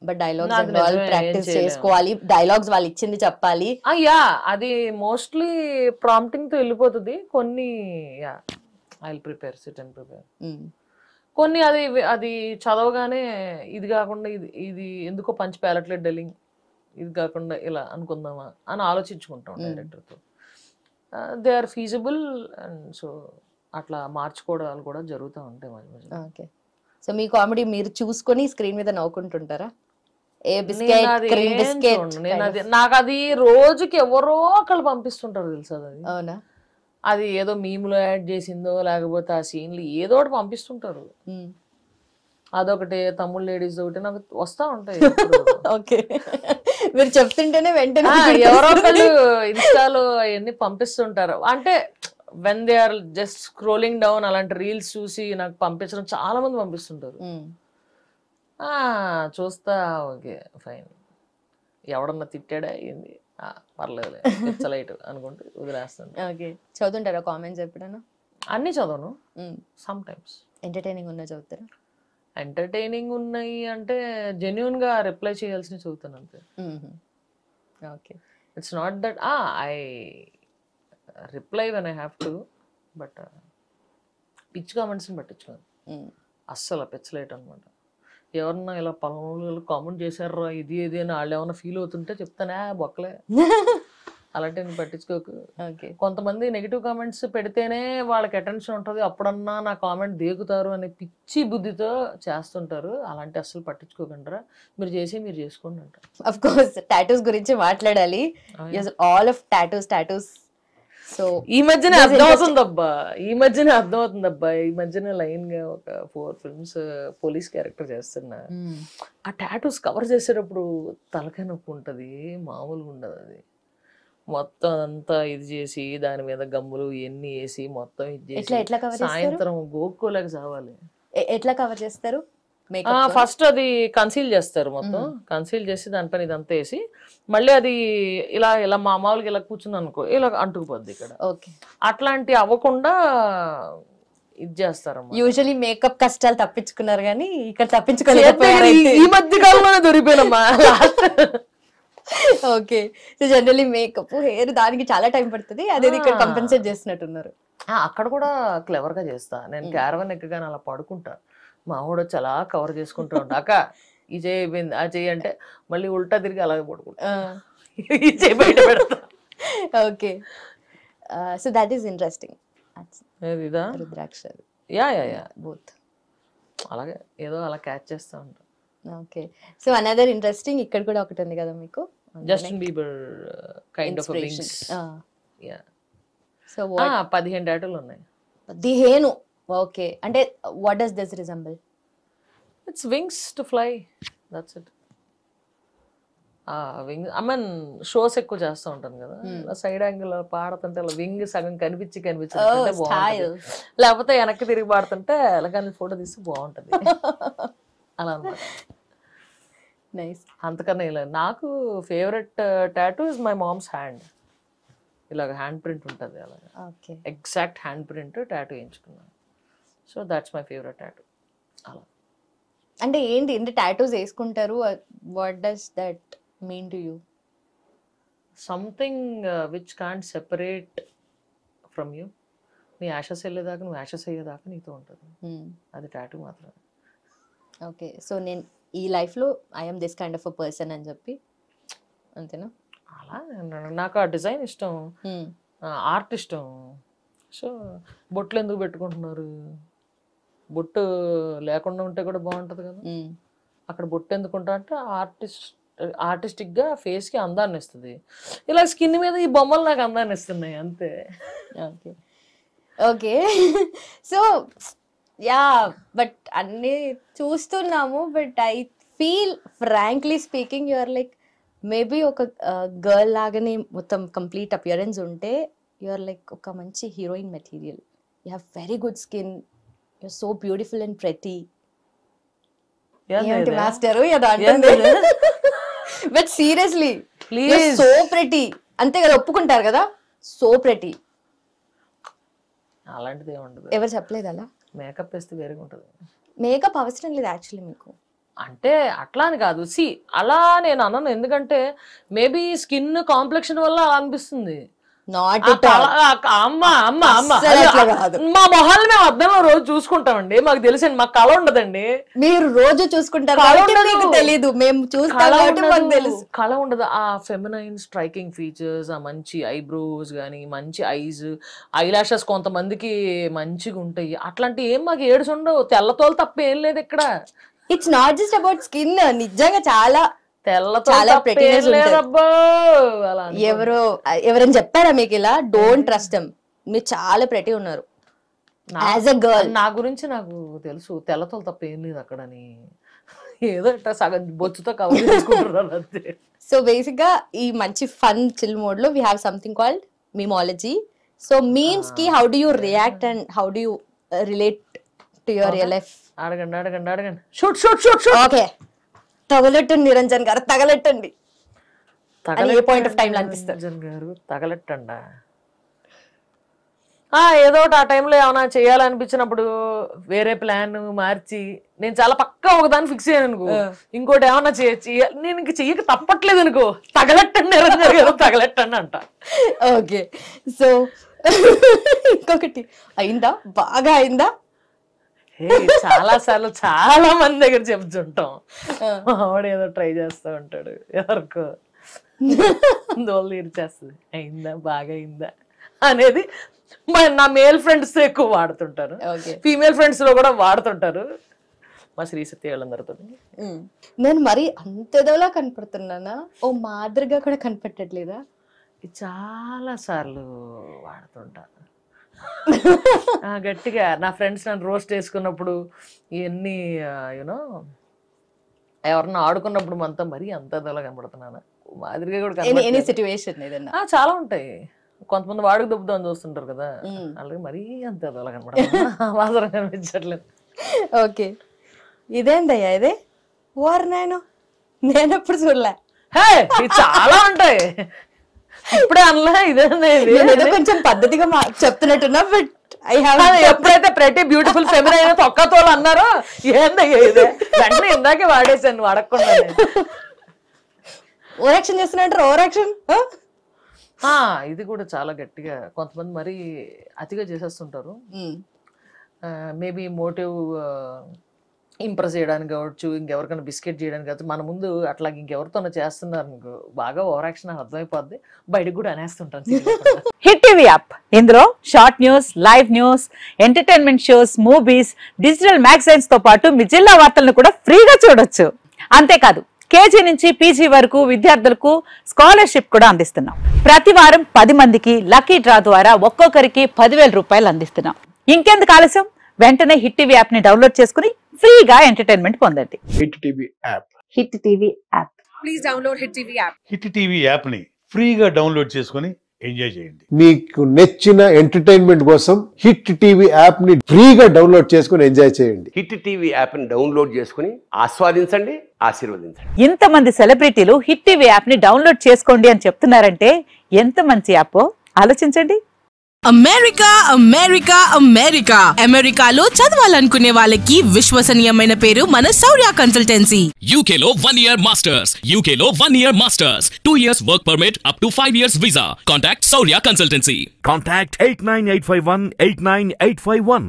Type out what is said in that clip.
But dialogues and all practice చేసుకోవాలి, dialogues వాళ్ళు ఇచ్చింది చెప్పాలి. యా అది మోస్ట్లీ ప్రాంప్టింగ్ తో వెళ్ళిపోతుంది. కొన్ని yeah I will prepare, SIT and prepare. కొన్ని అది చదవగానే ఇది కాకుండా ఇది ఎందుకో పంచి పేలట్లేదు డెలింగ్, ఇది కాకుండా ఇలా అనుకుందామా అని ఆలోచించుకుంటాం డైరెక్టర్తో. They are feasible and so అట్లా మార్చుకోవడాలు కూడా జరుగుతూ ఉంటాయి మధ్య మధ్య. ఓకే, సో మీ కామెడీ మీరు చూసుకొని స్క్రీన్ మీద నవ్వుకుంటుంటారా? నాకు అది రోజుకి ఎవరో ఒకళ్ళు పంపిస్తుంటారు తెలుసా అది. అవునా? అది ఏదో మీములో యాడ్ చేసిందో లేకపోతే ఆ సీన్లు ఏదో ఒకటి పంపిస్తుంటారు. అదొకటి తమ్ముళ్ళు లేడీస్ ఒకటి నాకు వస్తా ఉంటాయి. ఓకే, మీరు చెప్తుంటేనే వెంటనే ఎవరో ఒకళ్ళు ఇన్స్టాలో అవన్నీ పంపిస్తుంటారు. అంటే when they are just scrolling down అలాంటి రీల్స్ చూసి నాకు పంపించడం చాలా మంది పంపిస్తుంటారు. చూస్తా, ఓకే ఫైన్, ఎవడన్నా తిట్టాడా ఏంది పర్లేదు లైట్ అనుకుంటే వదిలేస్తాను. ఓకే, చదువుతుంటారా కామెంట్స్ ఎప్పుడైనా? అన్ని చదవను, సమ్ టైమ్స్. ఎంటర్టైనింగ్ ఉన్నా చదువుతారా? ఎంటర్టైనింగ్ ఉన్నాయి అంటే జెన్యూన్ గా రిప్లై చేయాల్సిన చదువుతాను అంతే. Okay, it's not that I reply when I have to, but పిచ్ కామెంట్స్ని పట్టించుకోను అస్సలు. పిచ్చలేట్ అనమాట. ఎవరన్నా ఇలా పనులు కామెంట్ చేశారు ఇది ఇది అని వాళ్ళు ఏమన్నా ఫీల్ అవుతుంటే చెప్తానే బొక్కలే, అలాంటి నేను పట్టించుకోకు. కొంతమంది నెగిటివ్ కామెంట్స్ పెడితేనే వాళ్ళకి అటెన్షన్ ఉంటుంది, అప్పుడన్నా నా కామెంట్ దేకుతారు అనే పిచ్చి బుద్ధితో చేస్తుంటారు. అలాంటి అస్సలు పట్టించుకోకుండా మీరు చేసుకోండి అంట. అఫ్ కోర్స్ టాటూస్ గురించి మాట్లాడాలి. All of tattoos. సో ఈ మధ్యనే అర్థమవుతుందబ్బా, ఈ మధ్యన లైన్ గా ఒక 4 films పోలీస్ క్యారెక్టర్ చేస్తున్నా. ఆ టాటూస్ కవర్ చేసేటప్పుడు తలకాయ నొప్పి ఉంటది, మామూలుగా ఉండదు. అది మొత్తం అంతా ఇది చేసి దాని మీద గమ్ములు ఎన్ని వేసి మొత్తం ఇది చేసి సాయంత్రం గోక్కోలేక చావాలి. ఎట్లా కవర్ చేస్తారు? ఫస్ట్ అది కన్సీల్ చేస్తారు, మొత్తం కన్సీల్ చేసి దానిపైన ఇదంతా వేసి మళ్ళీ అది ఇలా ఇలా మామూలుగా ఇలా కూర్చుంది అనుకో ఇలా అంటుకుపోద్ది ఇక్కడ. అట్లాంటి అవ్వకుండా ఇది చేస్తారు. యూజువల్లీ మేకప్ కష్టాలు తప్పించుకున్నారు కానీ ఇక్కడ తప్పించుకోలేకపోయారు. ఈ మధ్య కాలంలోనే దొరికిపోయినమ్మా. Okay, so generally makeup hair దానికి చాలా టైం పడుతుంది, అదే ఇక్కడ కంపెన్సేట్ చేస్తున్నట్టున్నారు. అక్కడ కూడా క్లెవర్ గా చేస్తా నేను. క్యారవన్ ఎక్కగానే అలా పడుకుంటా, మా ఆవిడ వచ్చి అలా కవర్ చేసుకుంటూ ఉంటా. అక్క ఈ చేయింది ఆ చెయ్యి అంటే మళ్ళీ ఉల్టా తిరిగి అలాగే పడుకుంటా, ఈ చేయి బయట పెడతా. Okay, so that is interesting. ఇదా రుద్రాక్ష? యా బోత్ అలాగే ఏదో అలా క్యాచ్ చేస్తా ఉంటా. ఓకే, సో అనదర్ ఇంట్రెస్టింగ్ ఇక్కడ కూడా ఒకటి ఉంది కదా మీకు, Justin Bieber kind of wings. Yeah, so 15 టాటూలు ఉన్నాయి. 15? ఓకే, అంటే what does this resemble? It's wings to fly, that's it. Wing I mean shows ఎక్కువ చేస్తూ ఉంటాను కదా, సైడ్ యాంగిల్ పాడుతుంటే అలా వింగ్ సగం కనిపించే బాగుంటుంది, లేకపోతే వెనక్కి తిరిగి పాడుతుంటే ఎలాగని ఫోటో తీసి బాగుంటుంది అలా అనమాట. నైస్. అంతకన్నా ఇలా నాకు favourite tattoo is my mom's hand. ఇలాగ హ్యాండ్ ప్రింట్ ఉంటుంది, అలాగా ఎగ్జాక్ట్ హ్యాండ్ ప్రింట్ టాటూ వేయించుకున్నాను. So that's my favourite tattoo. అలా అంటే ఏంటి అంటే టాటూస్ వేసుకుంటారు, what does that mean to you? Something which can't separate from you. నీ యాషస్ వెళ్ళేదాకా నువ్వు యాషస్ అయ్యేదాకా నీతో ఉంటుంది, అది టాటూ మాత్రమే. ఓకే, సో నేను ఈ లైఫ్లో I'm this kind of a person అని చెప్పి అంతేనా? అలా నాకు ఆ డిజైన్ ఇష్టం, ఆర్ట్ ఇష్టం. సో బొట్లు ఎందుకు పెట్టుకుంటున్నారు? బొట్టు లేకుండా ఉంటే కూడా బాగుంటుంది కదా. అక్కడ బొట్టు ఎందుకుంటా అంటే ఆర్టిస్టిక్గా ఫేస్కి అందాన్ని ఇస్తుంది. ఇలా స్కిన్ మీద ఈ బొమ్మలు నాకు అందాన్ని ఇస్తున్నాయి అంతే. Okay okay, so yeah, but అన్నీ చూస్తున్నాము. But I feel frankly speaking you are like maybe ఒక గర్ల్ లాగానే మొత్తం కంప్లీట్ అపియరెన్స్ ఉంటే యు ఆర్ లైక్ ఒక మంచి heroine material. You have very good skin, you are so beautiful and pretty. ఏంటి master but seriously so pretty, అంతే కదా, ఒప్పుకుంటారు కదా, సో ప్రెటీ. అలాంటిది ఏముండదు. ఎవరు చెప్పలేదు అలా? మేకప్ వేస్తే వేరేగా ఉంటుంది. మేకప్ అవసరం లేదు యాక్చువల్లీ మీకు. అంటే అట్లా అని కాదు, అలా నేను అనను. ఎందుకంటే మేబీ స్కిన్ కాంప్లెక్షన్ వల్ల అలా అనిపిస్తుంది. నాట్ మా మొహాలు మేము అద్దంలో రోజు చూసుకుంటామండి, మాకు తెలుసండి, మాకు కళ ఉండదండి. మీరు రోజు చూసుకుంటారు, తెలీదు, మేము చూస్తాం, తెలుసు. కళ ఉండదు. ఆ ఫెమినైన్ స్ట్రైకింగ్ ఫీచర్స్, ఆ మంచి ఐబ్రోస్ కానీ, మంచి ఐస్, ఐ లాషెస్ కొంతమందికి మంచిగా ఉంటాయి. అట్లాంటి ఏం మాకు ఏడుసు ఉండవు. తెల్లతోలు తప్ప ఏం లేదు ఇక్కడ. It's not just about skin, నిజంగా చాలా ఎవరైనా చెప్పారా మీకు ఇలా? డోంట్ ట్రస్ట్ దెమ్, మీరు చాలా ప్రెటీ ఉన్నారు యాజ్ ఎ గర్ల్. నా గురించి నాకు తెలుసు, తెల్లతోలు తప్ప ఏం లేదు అక్కడని. ఏదో ఇట్లా సగం బొచ్చుతో కవర్ చేసుకుంటున్నారు అంతే. సో బేసిక్ గా ఈ మంచి ఫన్ చిల్ మోడ్ లో we have something called memeology. So memes కి how do you react and how do you relate to your real life? అడగండి. షూట్. ఓకే, తగలెట్టండి నిరంజన్ గారు, తగలెట్టండి. ఏ పాయింట్ ఆఫ్ టైం లో అనిపిస్తారు నిరంజన్ గారు? తగలెట్టండా? ఏదో ఒకటి ఆ టైంలో ఏమైనా చేయాలనిపించినప్పుడు వేరే ప్లాన్ మార్చి, నేను చాలా పక్కా ఒకదాన్ని ఫిక్స్ అయ్యాను అనుకో, ఇంకోటి ఏమన్నా నేను ఇంక చెయ్యక తప్పట్లేదు అనుకో, తగలెట్టండి నిరంజన్ గారు, తగలెట్టండి అంట. ఓకే, సో ఇంకొకటి అయిందా, బాగా అయిందా? చాలా సార్లు చాలా మంది దగ్గర చెప్తుంటాం, ఆవిడ ఏదో ట్రై చేస్తూ ఉంటాడు, ఎవరికో దోళ్ళు తీర్చేస్తుంది, అయిందా, బాగా అయిందా అనేది. నా మేల్ ఫ్రెండ్స్ ఎక్కువ వాడుతుంటారు, ఫీమేల్ ఫ్రెండ్స్ లో కూడా వాడుతుంటారు. మా శ్రీ సత్య వాళ్ళందరితో. నేను మరి అంత ఎదోలా కనపడుతున్నానా? ఓ మాదిరిగా కూడా కనపట్టట్లేదా? చాలా సార్లు వాడుతుంటారు గట్టిగా. నా ఫ్రెండ్స్ నన్ను రోస్ట్ వేసుకున్నప్పుడు, ఇవన్నీ యూనో ఎవరన్నా ఆడుకున్నప్పుడు మనతో మరీ అంత అదోలా కనపడుతున్నాను, మాదిరిగా కూడా చాలా ఉంటాయి. కొంతమంది వాడుకు దొబ్బుదామని చూస్తుంటారు కదా, అలాగే మరీ అంత అదోలా కనపడుతున్నా, మాత్రం కనిపించట్లేదు. ఓకే, ఇదేందయ్యా ఇదే? ఓర్ నేను ఎప్పుడు చూడలే. చాలా ఉంటాయి, ఇప్పుడే అనలే, ఇదే కొంచెం పద్ధతిగా చెప్తున్నట్టున్నా. బట్ ఐ హావ్ ఎప్పుడైతే ప్రతి బ్యూటిఫుల్ ఫెమినైన్ తొక్కతోలు అన్నారో, ఏందయ్యా ఇదే, వెంటనే ఇందాకే వాడేసాను వాడకుండా. ఓవర్ యాక్షన్ చేస్తున్నట్టు, ఓవర్ యాక్షన్. ఇది కూడా చాలా గట్టిగా కొంతమంది మరీ అతిగా చేసేస్తుంటారు. మేబీ మోటివ్ ఇంప్రెస్ చేయడానికి కావచ్చు, ఇంకెవరికైనా బిస్కెట్ చేయడానికి కావచ్చు, మన ముందు అట్లా ఇంకెవరితోనో చేస్తున్నారు అనుకో, బాగా ఓవర్ యాక్షన్ అర్థమైపోద్ది, బయటకు కూడా అనేస్తుంటాను. హిట్ టీవీ యాప్, ఇందులో short news, live news, entertainment shows, movies, digital magazines తో పాటు మీ జిల్లా వార్తలను కూడా ఫ్రీగా చూడొచ్చు. అంతేకాదు, కేజీ నుంచి పీజీ వరకు విద్యార్థులకు స్కాలర్షిప్ కూడా అందిస్తున్నాం. ప్రతి వారం 10 మందికి లక్కీ డ్రా ద్వారా ఒక్కొక్కరికి 10,000 రూపాయలు అందిస్తున్నాం. ఇంకెందుకు ఆలస్యం, వెంటనే హిట్ టీవీ యాప్ ని డౌన్లోడ్ చేసుకుని ఫ్రీగా ఎంటర్టైన్మెంట్ పొందండి. Hit TV app. Hit TV app. Please download hit TV app. Hit TV app ని ఫ్రీగా డౌన్లోడ్ చేసుకుని ఎంజాయ్ చేయండి. మీకు నచ్చిన ఎంటర్టైన్మెంట్ కోసం హిట్ టీవీ యాప్ ని ఫ్రీగా డౌన్లోడ్ చేసుకుని ఎంజాయ్ చేయండి. హిట్ టీవీ యాప్ ని డౌన్లోడ్ చేసుకుని ఆస్వాదించండి, ఆశీర్వదించండి. ఇంతమంది సెలబ్రిటీలు హిట్ టీవీ యాప్ ని డౌన్లోడ్ చేసుకోండి అని చెప్తున్నారంటే ఎంత మంచి యాప్ ఆలోచించండి. అమెరికాలో చదవాలనుకునే వాళ్ళకి విశ్వసనీయమైన పేరు మన శౌర్య కన్సల్టెన్సీ. UK లో 1 year masters, UK లో 1 year masters, 2 years work permit up to 5 years visa. Contact Saurya Consultancy. Contact 89851 89851.